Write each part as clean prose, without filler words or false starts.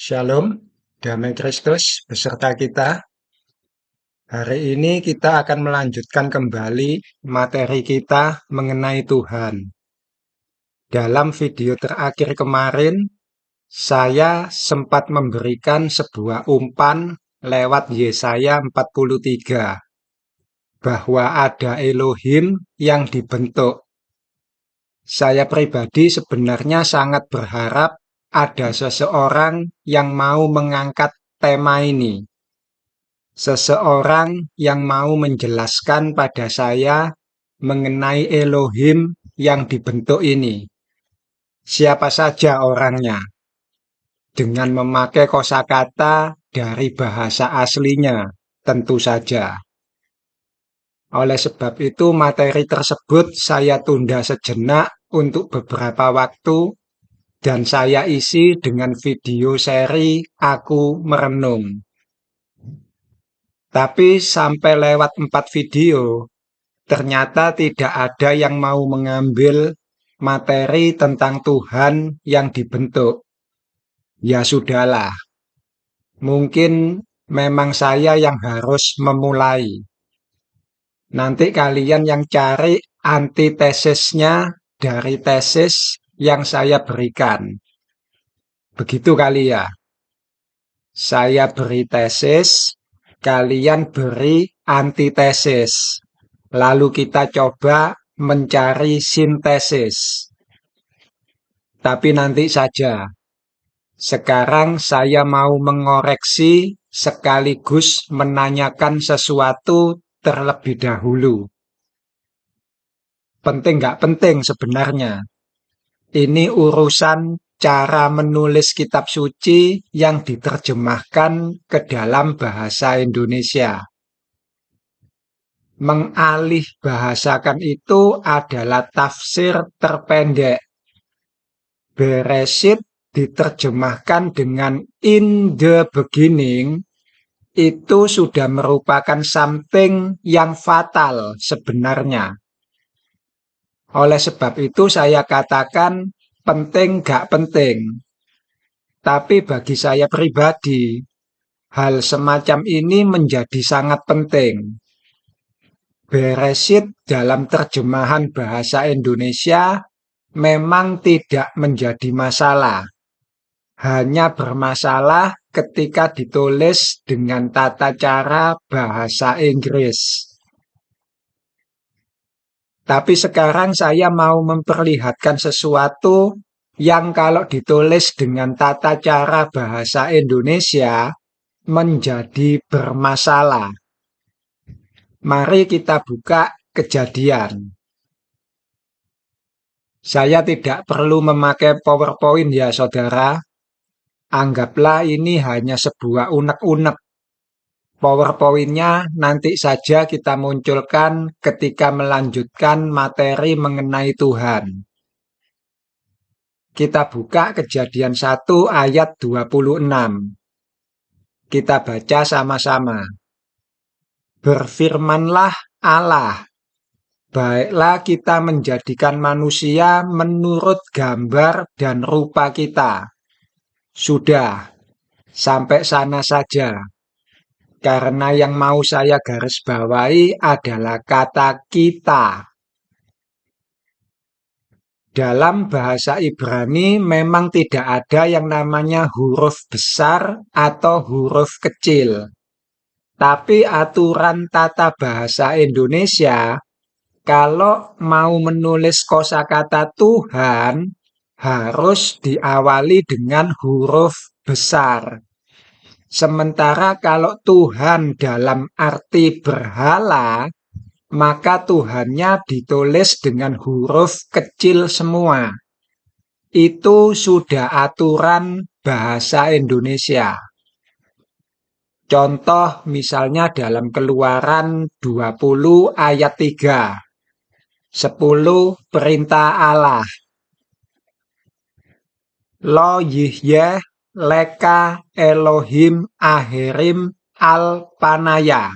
Shalom, damai Kristus beserta kita. Hari ini kita akan melanjutkan kembali materi kita mengenai Tuhan. Dalam video terakhir kemarin, saya sempat memberikan sebuah umpan lewat Yesaya 43, bahwa ada Elohim yang dibentuk. Saya pribadi sebenarnya sangat berharap ada seseorang yang mau mengangkat tema ini. Seseorang yang mau menjelaskan pada saya mengenai Elohim yang dibentuk ini. Siapa saja orangnya, dengan memakai kosakata dari bahasa aslinya, tentu saja. Oleh sebab itu, materi tersebut saya tunda sejenak untuk beberapa waktu, dan saya isi dengan video seri Aku Merenung. Tapi sampai lewat 4 video, ternyata tidak ada yang mau mengambil materi tentang Tuhan yang dibentuk. Ya sudahlah, mungkin memang saya yang harus memulai. Nanti kalian yang cari antitesisnya dari tesis yang saya berikan. Begitu kali ya. Saya beri tesis, kalian beri antitesis. Lalu kita coba mencari sintesis. Tapi nanti saja. Sekarang saya mau mengoreksi sekaligus menanyakan sesuatu terlebih dahulu. Penting nggak penting sebenarnya. Ini urusan cara menulis kitab suci yang diterjemahkan ke dalam bahasa Indonesia. Mengalih bahasakan itu adalah tafsir terpendek. Bereshit diterjemahkan dengan in the beginning, itu sudah merupakan something yang fatal sebenarnya. Oleh sebab itu saya katakan penting gak penting. Tapi bagi saya pribadi, hal semacam ini menjadi sangat penting. Bereshit dalam terjemahan bahasa Indonesia memang tidak menjadi masalah. Hanya bermasalah ketika ditulis dengan tata cara bahasa Inggris. Tapi sekarang saya mau memperlihatkan sesuatu yang kalau ditulis dengan tata cara bahasa Indonesia menjadi bermasalah. Mari kita buka Kejadian. Saya tidak perlu memakai PowerPoint ya saudara. Anggaplah ini hanya sebuah unek-unek. PowerPoint-nya nanti saja kita munculkan ketika melanjutkan materi mengenai Tuhan. Kita buka Kejadian 1 ayat 26. Kita baca sama-sama. Berfirmanlah Allah, baiklah kita menjadikan manusia menurut gambar dan rupa kita. Sudah, sampai sana saja. Karena yang mau saya garis bawahi adalah kata kita. Dalam bahasa Ibrani memang tidak ada yang namanya huruf besar atau huruf kecil. Tapi aturan tata bahasa Indonesia, kalau mau menulis kosakata Tuhan, harus diawali dengan huruf besar. Sementara kalau Tuhan dalam arti berhala, maka Tuhannya ditulis dengan huruf kecil semua. Itu sudah aturan bahasa Indonesia. Contoh misalnya dalam Keluaran 20 ayat 3. 10 perintah Allah. Lo yihyeh leka Elohim ahirim al-panaya.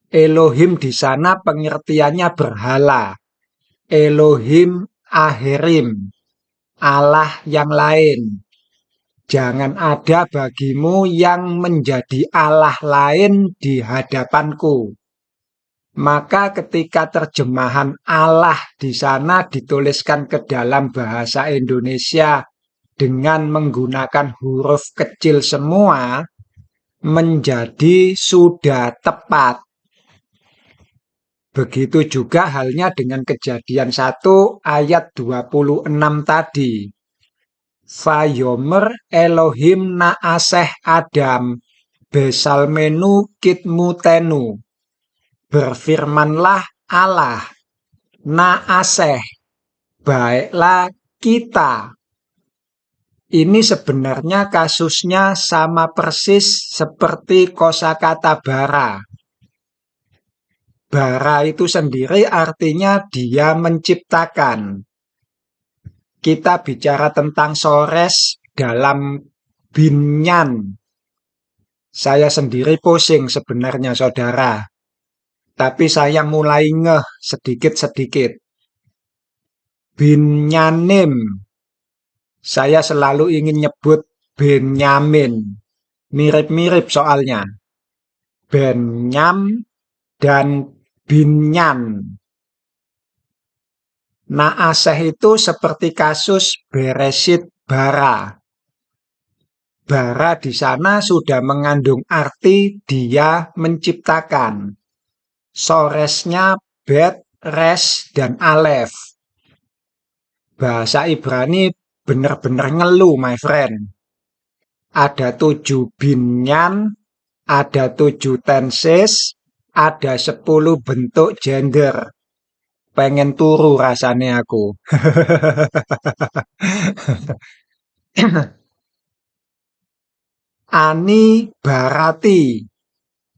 Elohim di sana pengertiannya berhala. Elohim ahirim, Allah yang lain. Jangan ada bagimu yang menjadi Allah lain di hadapanku. Maka ketika terjemahan Allah di sana dituliskan ke dalam bahasa Indonesia dengan menggunakan huruf kecil semua, menjadi sudah tepat. Begitu juga halnya dengan Kejadian 1 ayat 26 tadi. Vayomer Elohim naaseh Adam besalmenu kitmutenu. Berfirmanlah Allah, naaseh, baiklah kita. Ini sebenarnya kasusnya sama persis seperti kosakata bara. Bara itu sendiri artinya dia menciptakan. Kita bicara tentang sores dalam binyan. Saya sendiri pusing sebenarnya, saudara. Tapi saya mulai ngeh sedikit-sedikit. Binyanim. Saya selalu ingin nyebut Benyamin. Mirip-mirip soalnya. Benyam dan binyan. Naaseh itu seperti kasus Beresit bara. Bara di sana sudah mengandung arti dia menciptakan. Soresnya bet, res, dan alef. Bahasa Ibrani benar-benar ngeluh, my friend. Ada 7 binyan, ada 7 tenses, ada 10 bentuk gender. Pengen turu rasanya aku. Ani Barati.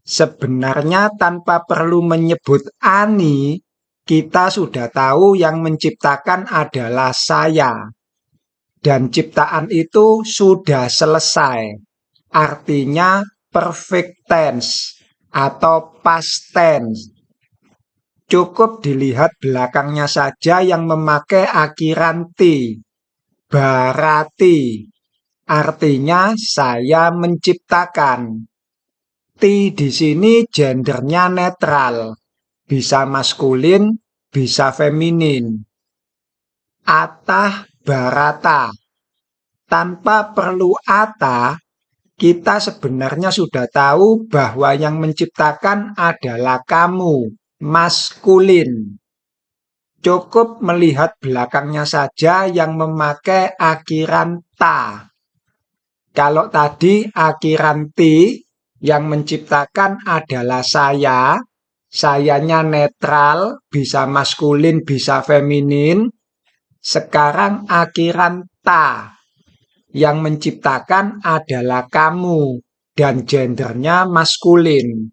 Sebenarnya tanpa perlu menyebut Ani, kita sudah tahu yang menciptakan adalah saya. Dan ciptaan itu sudah selesai. Artinya perfect tense atau past tense. Cukup dilihat belakangnya saja yang memakai akhiran T. Barati. Artinya saya menciptakan. T di sini gendernya netral. Bisa maskulin, bisa feminin. Atah Barata. Tanpa perlu ata, kita sebenarnya sudah tahu bahwa yang menciptakan adalah kamu, maskulin. Cukup melihat belakangnya saja yang memakai akhiran ta. Kalau tadi akhiran ti, yang menciptakan adalah saya, sayanya netral, bisa maskulin, bisa feminin. Sekarang akhiran ta, yang menciptakan adalah kamu dan gendernya maskulin.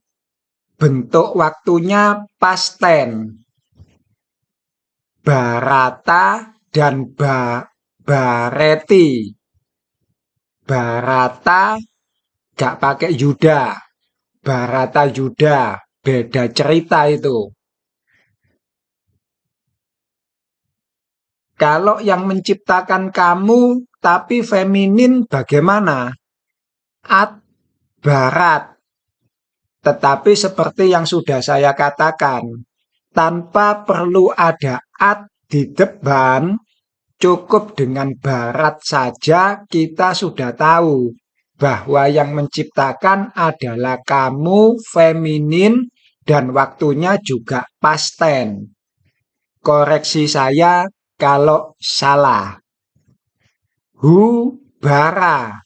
Bentuk waktunya past tense. Barata dan Bareti. Barata gak pakai Yuda. Barata Yuda, beda cerita itu. Kalau yang menciptakan kamu tapi feminin bagaimana? At Barat. Tetapi seperti yang sudah saya katakan, tanpa perlu ada at di depan, cukup dengan barat saja kita sudah tahu bahwa yang menciptakan adalah kamu feminin dan waktunya juga past tense. Koreksi saya kalau salah. Hu bara.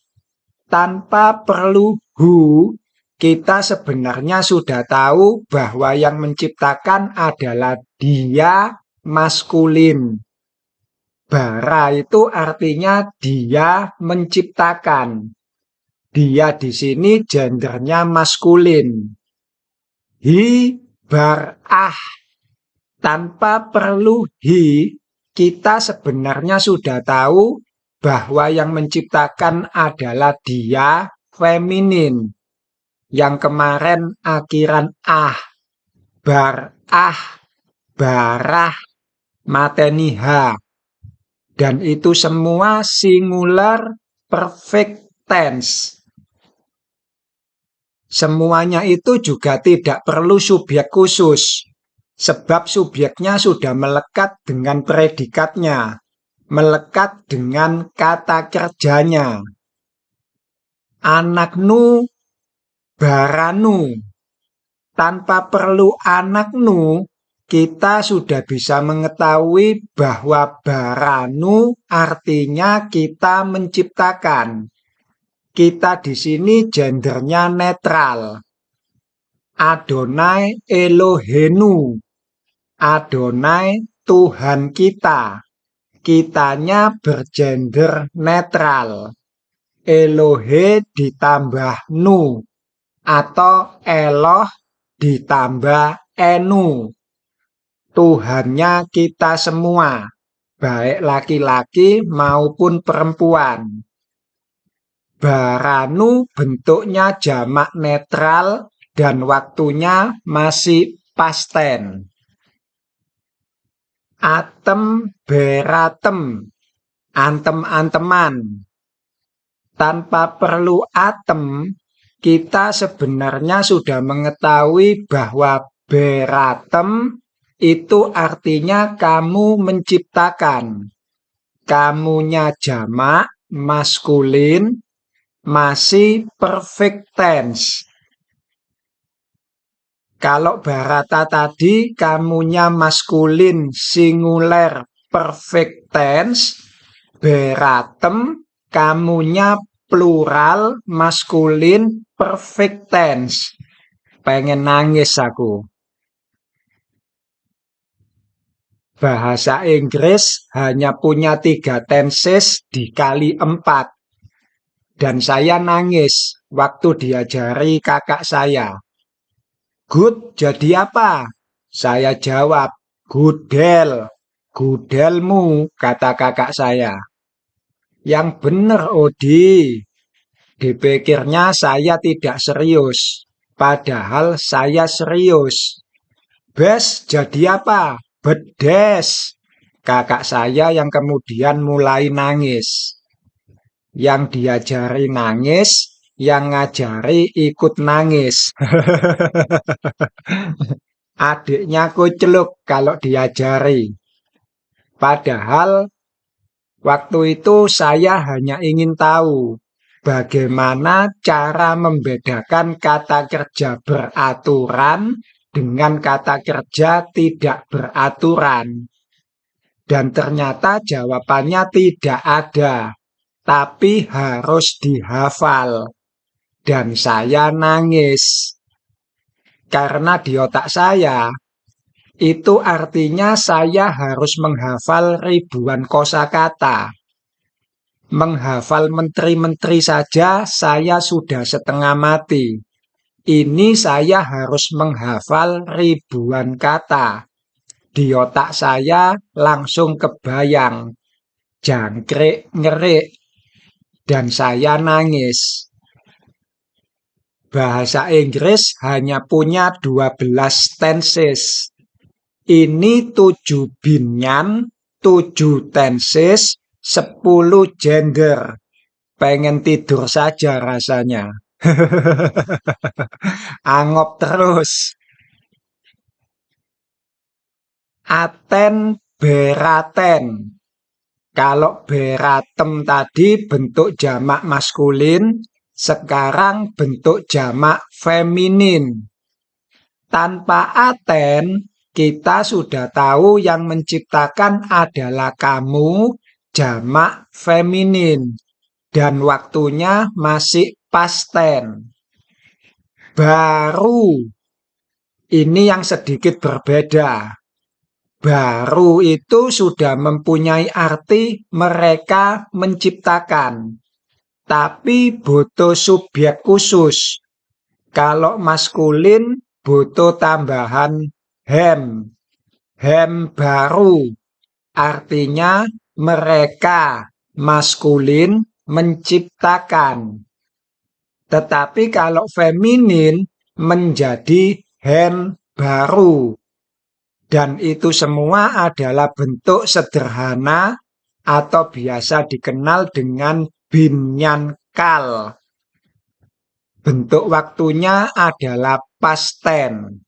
Tanpa perlu hu, kita sebenarnya sudah tahu bahwa yang menciptakan adalah dia maskulin. Bara itu artinya dia menciptakan. Dia di sini gendernya maskulin. Hi barah. Tanpa perlu hi, kita sebenarnya sudah tahu bahwa yang menciptakan adalah dia feminin. Yang kemarin akhiran ah, barah, barah, mateniha. Dan itu semua singular perfect tense. Semuanya itu juga tidak perlu subjek khusus, sebab subjeknya sudah melekat dengan predikatnya, melekat dengan kata kerjanya. Anaknu baranu. Tanpa perlu anaknu, kita sudah bisa mengetahui bahwa baranu artinya kita menciptakan. Kita di sini gendernya netral. Adonai Elohenu. Adonai Tuhan kita. Kitanya bergender netral. Elohe ditambah nu atau Eloh ditambah enu. Tuhannya kita semua, baik laki-laki maupun perempuan. Baranu bentuknya jamak netral dan waktunya masih past tense. Atem beratem, antem-anteman. Tanpa perlu atem, kita sebenarnya sudah mengetahui bahwa beratem itu artinya kamu menciptakan. Kamunya jamak, maskulin, masih perfect tense. Kalau Barata tadi kamunya maskulin, singular, perfect tense. Beratem kamunya plural, maskulin, perfect tense. Pengen nangis aku. Bahasa Inggris hanya punya 3 tenses dikali 4. Dan saya nangis waktu diajari kakak saya. Good jadi apa? Saya jawab, gudel. Gudelmu, kata kakak saya. Yang bener, Odi. Dipikirnya saya tidak serius. Padahal saya serius. Bes jadi apa? Bedes. Kakak saya yang kemudian mulai nangis. Yang diajari nangis, yang ngajari ikut nangis. Adiknya kuceluk kalau diajari. Padahal waktu itu saya hanya ingin tahu bagaimana cara membedakan kata kerja beraturan dengan kata kerja tidak beraturan. Dan ternyata jawabannya tidak ada, tapi harus dihafal. Dan saya nangis. Karena di otak saya, itu artinya saya harus menghafal ribuan kosakata. Menghafal menteri-menteri saja saya sudah setengah mati. Ini saya harus menghafal ribuan kata. Di otak saya langsung kebayang. Jangkrik ngerik. Dan saya nangis. Bahasa Inggris hanya punya 12 tenses. Ini 7 binyan, 7 tenses, 10 gender. Pengen tidur saja rasanya. Angop terus. Aten beraten. Kalau beratem tadi bentuk jamak maskulin, sekarang bentuk jamak feminin. Tanpa aten, kita sudah tahu yang menciptakan adalah kamu, jamak feminin. Dan waktunya masih past tense. Baru. Ini yang sedikit berbeda. Baru itu sudah mempunyai arti mereka menciptakan. Tapi butuh subjek khusus. Kalau maskulin butuh tambahan hem. Hem baru. Artinya mereka maskulin menciptakan. Tetapi kalau feminin menjadi hen baru. Dan itu semua adalah bentuk sederhana atau biasa dikenal dengan binyan kal. Bentuk waktunya adalah past tense.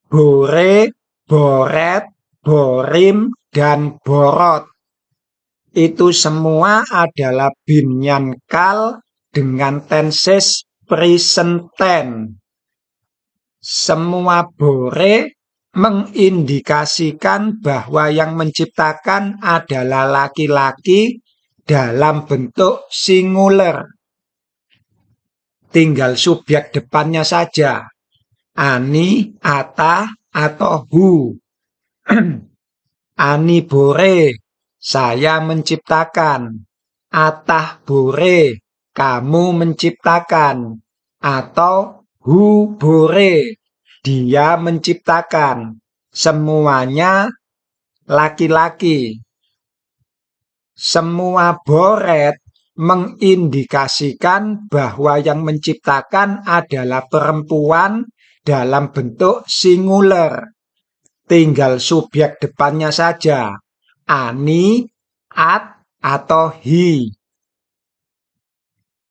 Bore, boret, borim, dan borot. Itu semua adalah binyan kal dengan tenses present tense. Semua bore mengindikasikan bahwa yang menciptakan adalah laki-laki dalam bentuk singular. Tinggal subjek depannya saja. Ani, ata, atau hu. Ani bore, saya menciptakan. Atah bore, kamu menciptakan. Atau hu bore, dia menciptakan. Semuanya laki-laki. Semua boret mengindikasikan bahwa yang menciptakan adalah perempuan dalam bentuk singular. Tinggal subjek depannya saja. Ani, at, atau hi.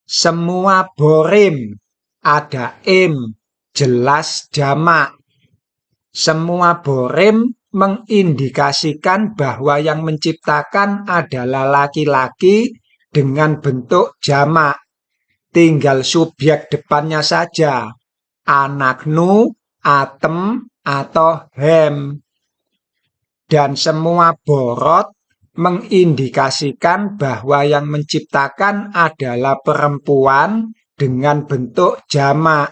Semua borim, ada im, jelas jamak. Semua borim mengindikasikan bahwa yang menciptakan adalah laki-laki dengan bentuk jamak. Tinggal subjek depannya saja. Anaknu, atem, atau hem. Dan semua borot mengindikasikan bahwa yang menciptakan adalah perempuan dengan bentuk jamak.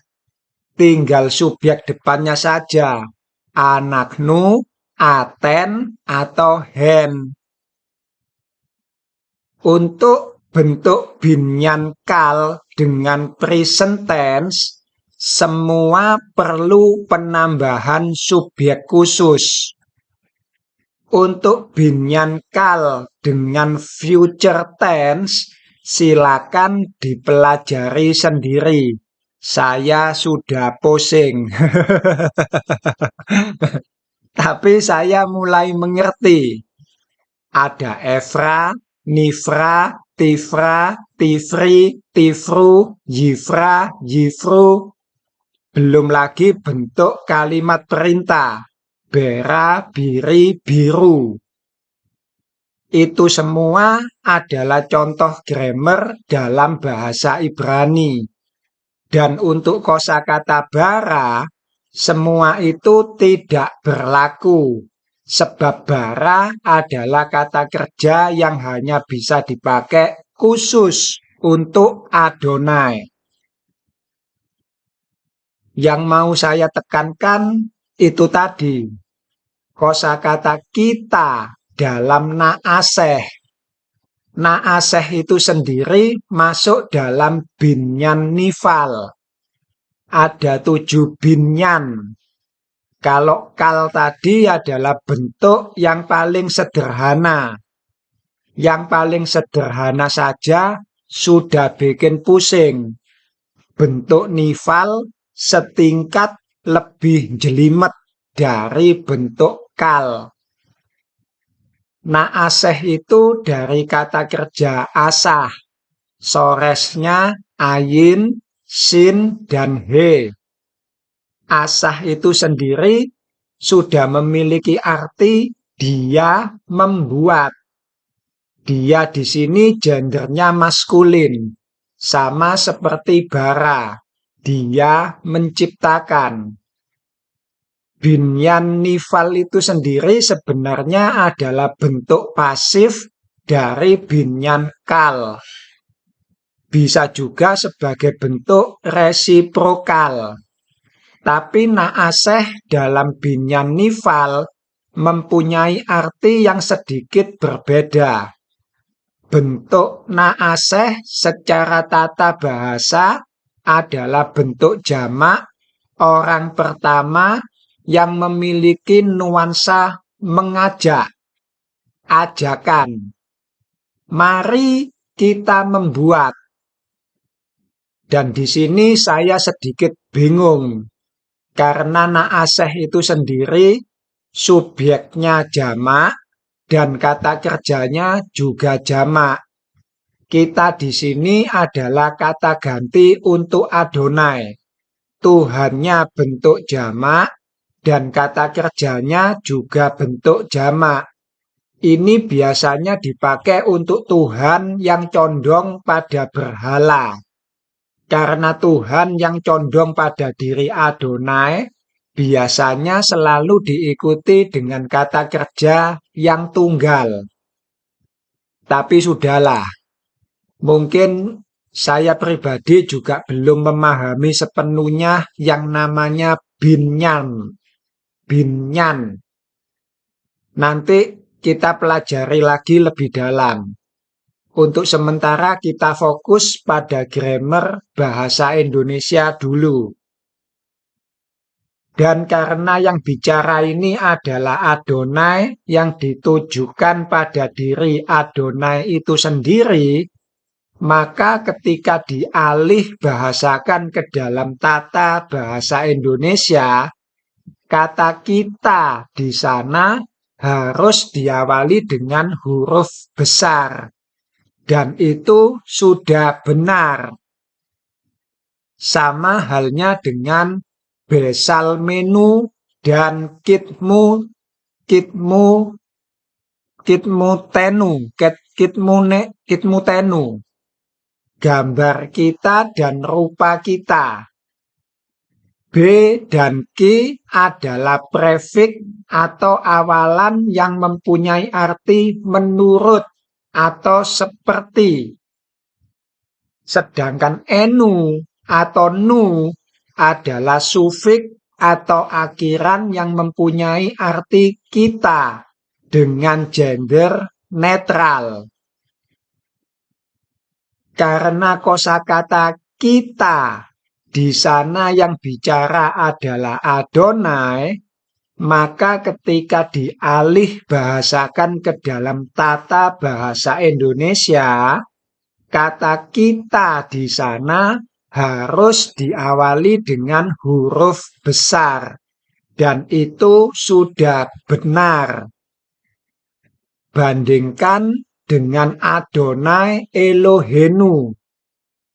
Tinggal subjek depannya saja. Anaknu, aten, atau hen. Untuk bentuk binyan kal dengan present tense, semua perlu penambahan subjek khusus. Untuk binyan kal dengan future tense, silakan dipelajari sendiri. Saya sudah pusing. Tapi saya mulai mengerti. Ada Efra, Nifra, Tifra, Tifri, Tifru, Yifra, Yifru. Belum lagi bentuk kalimat perintah. Bera, biri, biru. Itu semua adalah contoh grammar dalam bahasa Ibrani. Dan untuk kosakata bara, semua itu tidak berlaku. Sebab bara adalah kata kerja yang hanya bisa dipakai khusus untuk Adonai. Yang mau saya tekankan itu tadi. Kosakata kita dalam naaseh. Naaseh itu sendiri masuk dalam binyan nifal. Ada 7 binyan. Kalau kal tadi adalah bentuk yang paling sederhana. Yang paling sederhana saja sudah bikin pusing. Bentuk nifal setingkat lebih jelimet dari bentuk kal. Naaseh itu dari kata kerja asah. Soresnya ayin, sin, dan he. Asah itu sendiri sudah memiliki arti dia membuat. Dia di sini gendernya maskulin, sama seperti bara. Dia menciptakan. Binyan nifal itu sendiri sebenarnya adalah bentuk pasif dari binyan kal. Bisa juga sebagai bentuk resiprokal. Tapi naaseh dalam binyan nifal mempunyai arti yang sedikit berbeda. Bentuk naaseh secara tata bahasa adalah bentuk jamak orang pertama yang memiliki nuansa mengajak, ajakan. Mari kita membuat. Dan di sini saya sedikit bingung. Karena naaseh itu sendiri subjeknya jamak dan kata kerjanya juga jamak. Kita di sini adalah kata ganti untuk Adonai. Tuhannya bentuk jamak dan kata kerjanya juga bentuk jamak. Ini biasanya dipakai untuk Tuhan yang condong pada berhala. Karena Tuhan yang condong pada diri Adonai biasanya selalu diikuti dengan kata kerja yang tunggal. Tapi sudahlah, mungkin saya pribadi juga belum memahami sepenuhnya yang namanya binyan. Binyan. Nanti kita pelajari lagi lebih dalam. Untuk sementara kita fokus pada grammar bahasa Indonesia dulu. Dan karena yang bicara ini adalah Adonai yang ditujukan pada diri Adonai itu sendiri, maka ketika dialih bahasakan ke dalam tata bahasa Indonesia, kata kita di sana harus diawali dengan huruf besar. Dan itu sudah benar. Sama halnya dengan besal menu dan kitmu tenu. Gambar kita dan rupa kita. B dan Q adalah prefix atau awalan yang mempunyai arti menurut atau seperti. Sedangkan enu atau nu adalah sufiks atau akhiran yang mempunyai arti kita dengan gender netral. Karena kosakata kita di sana yang bicara adalah Adonai, maka ketika dialih bahasakan ke dalam tata bahasa Indonesia, kata kita di sana harus diawali dengan huruf besar. Dan itu sudah benar. Bandingkan dengan Adonai Elohenu.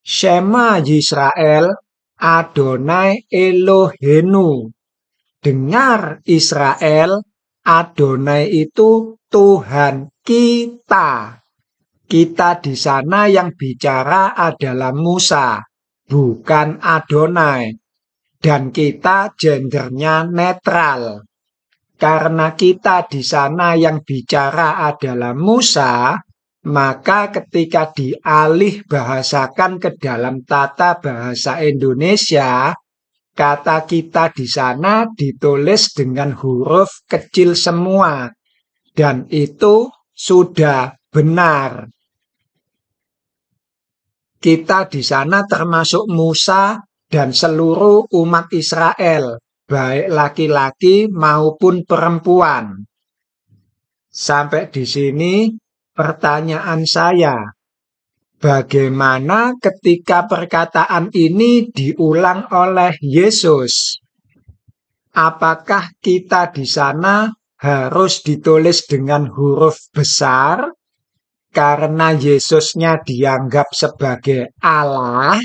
Shema Yisrael, Adonai Elohenu. Dengar Israel, Adonai itu Tuhan kita. Kita di sana yang bicara adalah Musa, bukan Adonai. Dan kita gendernya netral. Karena kita di sana yang bicara adalah Musa, maka ketika dialih bahasakan ke dalam tata bahasa Indonesia, kata kita di sana ditulis dengan huruf kecil semua. Dan itu sudah benar. Kita di sana termasuk Musa dan seluruh umat Israel, baik laki-laki maupun perempuan. Sampai di sini pertanyaan saya, bagaimana ketika perkataan ini diulang oleh Yesus? Apakah kita di sana harus ditulis dengan huruf besar karena Yesusnya dianggap sebagai Allah,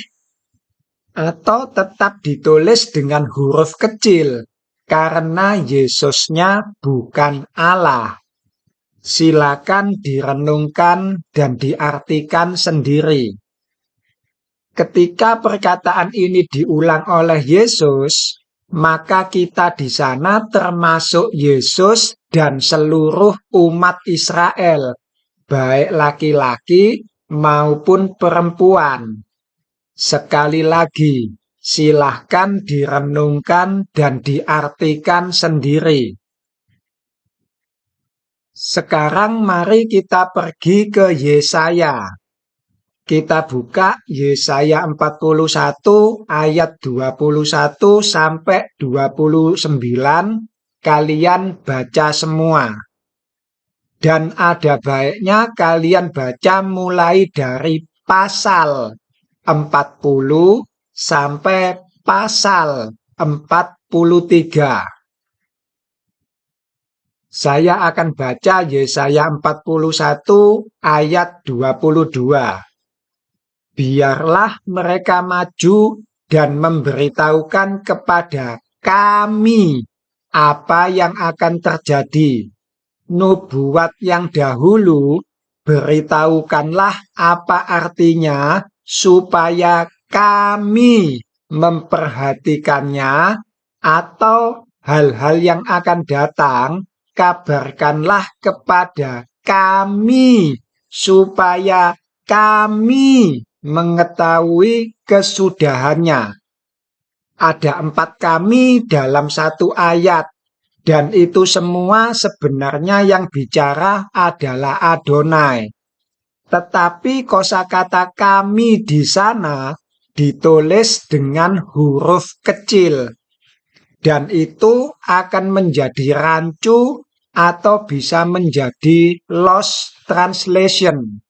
atau tetap ditulis dengan huruf kecil karena Yesusnya bukan Allah? Silakan direnungkan dan diartikan sendiri. Ketika perkataan ini diulang oleh Yesus, maka kita di sana termasuk Yesus dan seluruh umat Israel, baik laki-laki maupun perempuan. Sekali lagi, silahkan direnungkan dan diartikan sendiri. Sekarang mari kita pergi ke Yesaya. Kita buka Yesaya 41 ayat 21 sampai 29. Kalian baca semua. Dan ada baiknya kalian baca mulai dari pasal 40 sampai pasal 43. Saya akan baca Yesaya 41 ayat 22. biarlah mereka maju dan memberitahukan kepada kami apa yang akan terjadi. Nubuat yang dahulu, beritahukanlah apa artinya supaya kami memperhatikannya, atau hal-hal yang akan datang, kabarkanlah kepada kami supaya kami mengetahui kesudahannya. Ada 4 kami dalam satu ayat, dan itu semua sebenarnya yang bicara adalah Adonai. Tetapi kosakata kami di sana ditulis dengan huruf kecil, dan itu akan menjadi rancu atau bisa menjadi lost translation.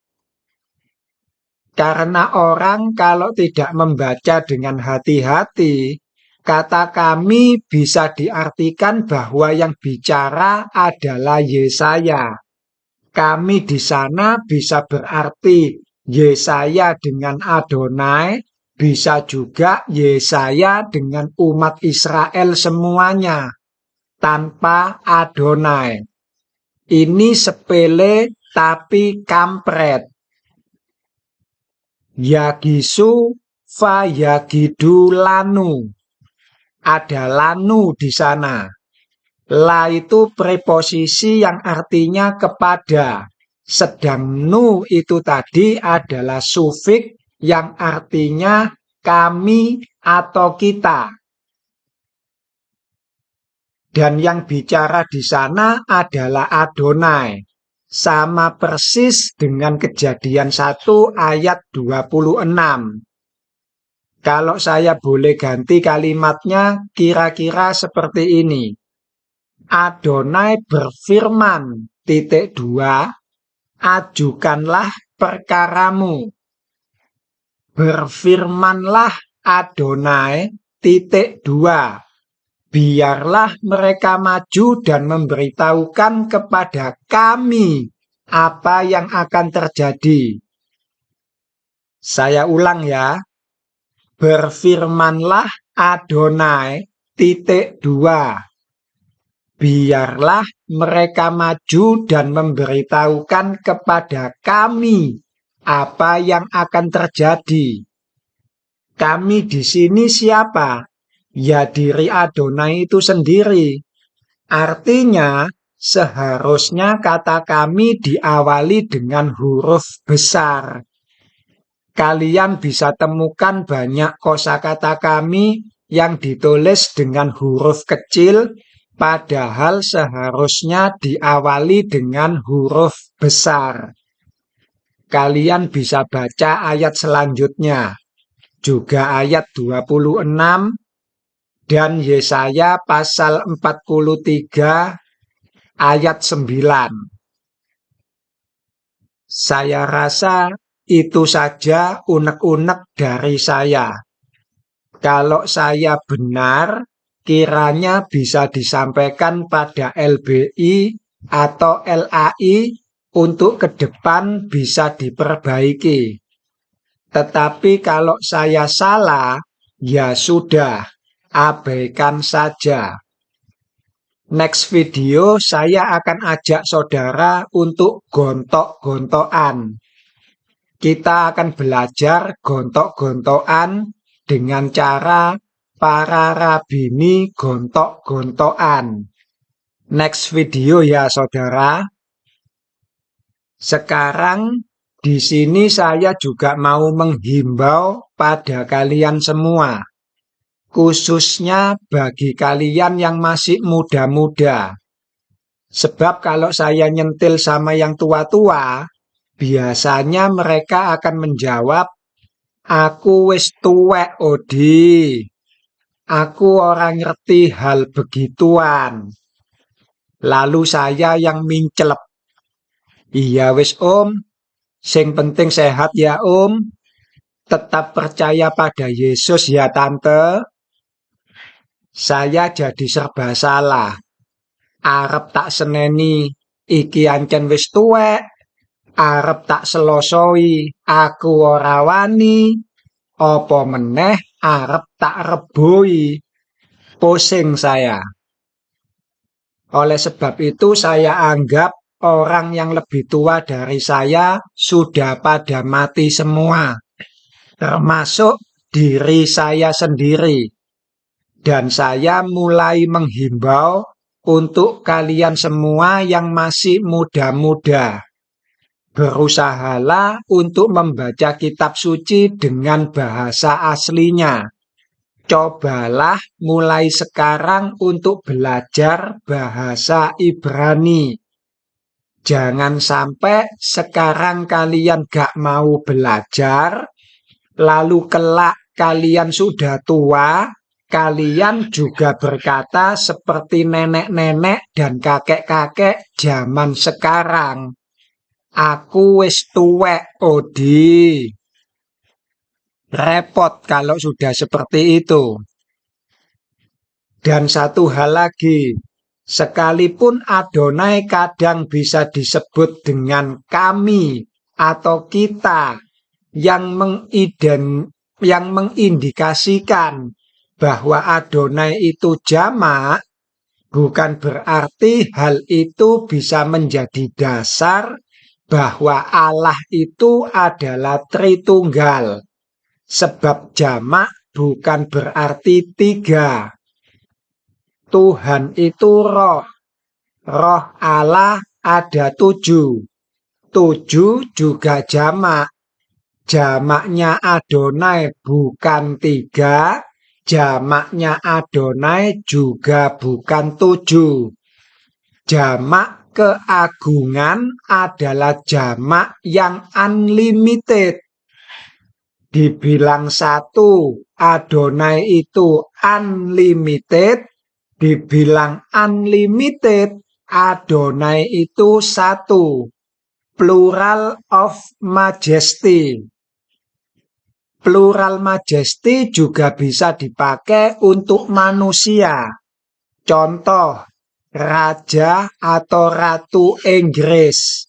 Karena orang kalau tidak membaca dengan hati-hati, kata kami bisa diartikan bahwa yang bicara adalah Yesaya. Kami di sana bisa berarti Yesaya dengan Adonai, bisa juga Yesaya dengan umat Israel semuanya, tanpa Adonai. Ini sepele tapi kampret. Yagisu fa yagidu lanu. Ada lanu di sana. La itu preposisi yang artinya kepada. Sedang nu itu tadi adalah sufik yang artinya kami atau kita. Dan yang bicara di sana adalah Adonai. Sama persis dengan Kejadian 1 ayat 26. Kalau saya boleh ganti kalimatnya kira-kira seperti ini. Adonai berfirman, ajukanlah perkaramu. Berfirmanlah Adonai, biarlah mereka maju dan memberitahukan kepada kami apa yang akan terjadi. Saya ulang ya. Berfirmanlah Adonai, biarlah mereka maju dan memberitahukan kepada kami apa yang akan terjadi. Kami di sini siapa? Ya diri Adonai itu sendiri. Artinya, seharusnya kata kami diawali dengan huruf besar. Kalian bisa temukan banyak kosakata kami yang ditulis dengan huruf kecil, padahal seharusnya diawali dengan huruf besar. Kalian bisa baca ayat selanjutnya, juga ayat 26, dan Yesaya pasal 43 ayat 9. Saya rasa itu saja unek-unek dari saya. Kalau saya benar, kiranya bisa disampaikan pada LBI atau LAI untuk ke depan bisa diperbaiki. Tetapi kalau saya salah, ya sudah, abaikan saja. Next video saya akan ajak saudara untuk gontok-gontokan. Kita akan belajar gontok-gontokan dengan cara para rabini gontok-gontokan. Next video ya saudara. Sekarang di sini saya juga mau menghimbau pada kalian semua. Khususnya bagi kalian yang masih muda-muda. Sebab kalau saya nyentil sama yang tua-tua, biasanya mereka akan menjawab, aku wis tuwek Odi. Aku orang ngerti hal begituan. Lalu saya yang mincelep. Iya wis om, sing penting sehat ya om. Tetap percaya pada Yesus ya tante. Saya jadi serba salah. Arep tak seneni iki ancen wis tuwek. arep tak selosoi, aku ora wani, apa meneh arep tak reboi, pusing saya. Oleh sebab itu saya anggap orang yang lebih tua dari saya sudah pada mati semua, termasuk diri saya sendiri. Dan saya mulai menghimbau untuk kalian semua yang masih muda-muda. Berusahalah untuk membaca kitab suci dengan bahasa aslinya. Cobalah mulai sekarang untuk belajar bahasa Ibrani. Jangan sampai sekarang kalian gak mau belajar, lalu kelak kalian sudah tua, kalian juga berkata seperti nenek-nenek dan kakek-kakek zaman sekarang. Aku wis tuwek, Odi. Repot kalau sudah seperti itu. Dan satu hal lagi, sekalipun Adonai kadang bisa disebut dengan kami atau kita yang mengindikasikan bahwa Adonai itu jamak, bukan berarti hal itu bisa menjadi dasar bahwa Allah itu adalah Tritunggal. Sebab jamak bukan berarti tiga. Tuhan itu roh. Roh Allah ada 7. 7 juga jamak. Jamaknya Adonai bukan 3. Jamaknya Adonai juga bukan 7. Jamak keagungan adalah jamak yang unlimited. Dibilang 1, Adonai itu unlimited. Dibilang unlimited, Adonai itu 1. Plural of majesty. Plural majesty juga bisa dipakai untuk manusia. Contoh, raja atau ratu Inggris.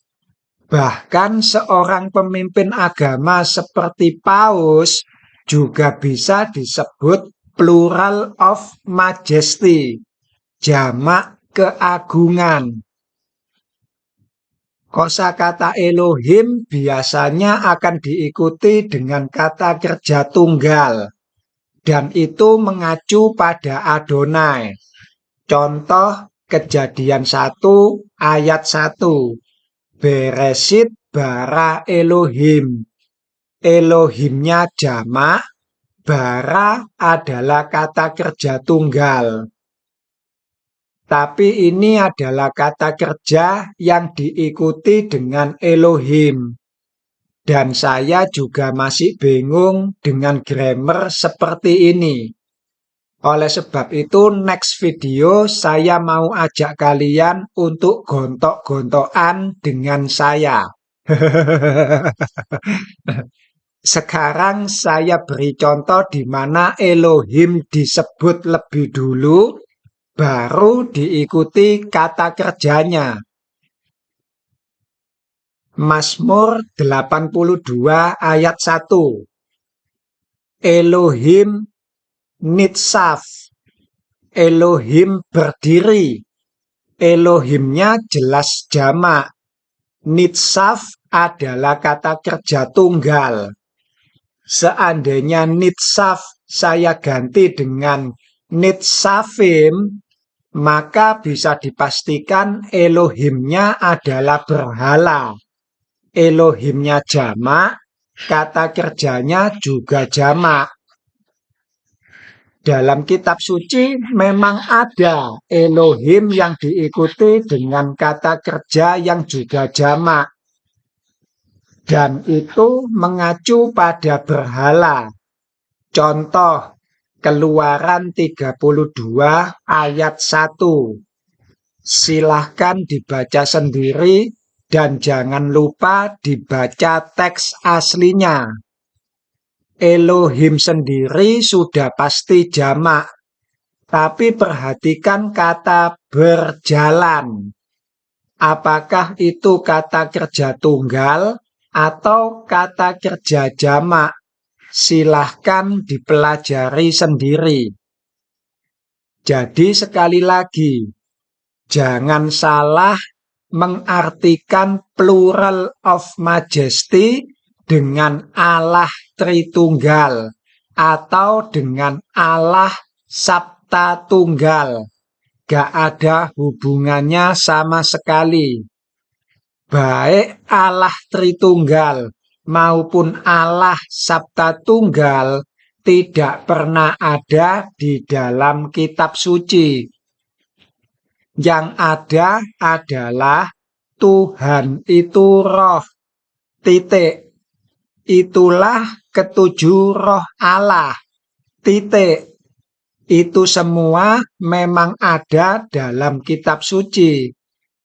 Bahkan seorang pemimpin agama seperti Paus juga bisa disebut plural of majesty, jamak keagungan. Kosakata Elohim biasanya akan diikuti dengan kata kerja tunggal, dan itu mengacu pada Adonai. Contoh Kejadian 1 ayat 1. Beresit bara Elohim. Elohimnya jamak, bara adalah kata kerja tunggal. Tapi ini adalah kata kerja yang diikuti dengan Elohim. Dan saya juga masih bingung dengan grammar seperti ini. Oleh sebab itu, next video saya mau ajak kalian untuk gontok-gontokan dengan saya. Sekarang saya beri contoh di mana Elohim disebut lebih dulu, baru diikuti kata kerjanya. Mazmur 82 ayat 1. Elohim Nitzaf. Elohim berdiri. Elohimnya jelas jamak. Nitzaf adalah kata kerja tunggal. Seandainya Nitzaf saya ganti dengan Nitzafim, maka bisa dipastikan Elohimnya adalah berhala. Elohimnya jamak, kata kerjanya juga jamak. Dalam kitab suci memang ada Elohim yang diikuti dengan kata kerja yang juga jamak. Dan itu mengacu pada berhala. Contoh Keluaran 32 ayat 1. Silahkan dibaca sendiri dan jangan lupa dibaca teks aslinya. Elohim sendiri sudah pasti jamak, tapi perhatikan kata berjalan. Apakah itu kata kerja tunggal atau kata kerja jamak? Silahkan dipelajari sendiri. Jadi sekali lagi, jangan salah mengartikan plural of majesty dengan Allah Tritunggal atau dengan Allah Sabta Tunggal. Gak ada hubungannya sama sekali. Baik Allah Tritunggal maupun Allah Sabta Tunggal tidak pernah ada di dalam kitab suci. Yang ada adalah Tuhan itu roh. Titik. Itulah ketujuh roh Allah. Titik. Itu semua memang ada dalam kitab suci.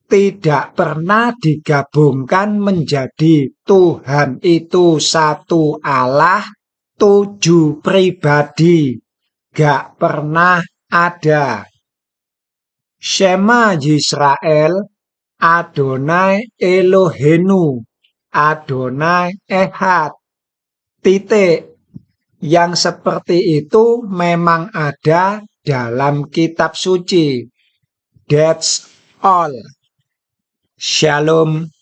Tidak pernah digabungkan menjadi Tuhan itu satu Allah, 7 pribadi. Gak pernah ada. Shema Yisrael, Adonai Elohenu, Adonai Ehad. Titik. Yang seperti itu memang ada dalam kitab suci. That's all. Shalom.